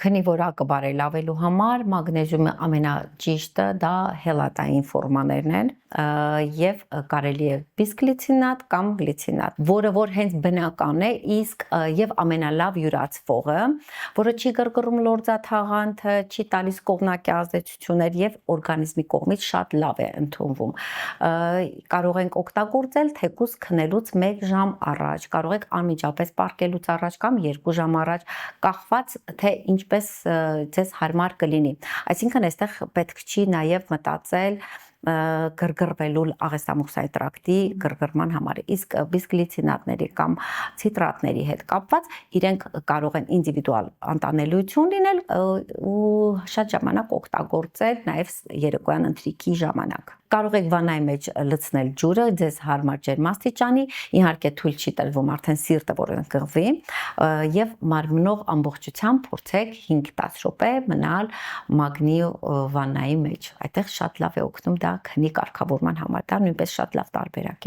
քնի որակը բարելավելու համար մագնեզիումի ամենաճիշտը դա հելատային ֆորմաներն են եւ կարելի է բիսգլիցինատ կամ գլիցինատ, որը որ հենց բնական է, իսկ եւ ամենալավ յուրացվողը, որը չի գրգռում լորձաթաղանթը, չի տալիս կողմնակի ազդեցություններ եւ օրգանիզմի կողմից շատ լավ է ընդունվում։ Կարող ենք օգտագործել թեկուզ քնելուց 1 ժամ առաջ, կարող եք անմիջապես պառկելուց առաջ կամ 2 ժամ առաջ, կախված թե ինչպես ձեզ հարմար կլինի։ Այսինքն այստեղ պետք չի նաեւ մտածել գրգռվելու աղեստամոքսային տրակտի գրգռման համար, իսկ բիսգլիցինատների կամ ցիտրատների հետ կապված իրենք կարող են ինդիվիդուալ անտանելիություն լինել ու շատ ժամանակ օգտագործել նաև երեկոյան ընթրիքի ժամանակ։ Կարող եք վանայի մեջ լցնել ջուրը ձեզ հարմար ջերմաստիճանի, իհարկե թույլ չի տրվում արդեն սիրտը որ ընկղվի եւ մարմնով ամբողջությամբ փորձեք 5-10 րոպե մնալ մագնի վանայի մեջ։ Այդտեղ շատ լավ է օգնում դա քնի կարգավորման համար, դա նույնպես շատ լավ տարբերակ է։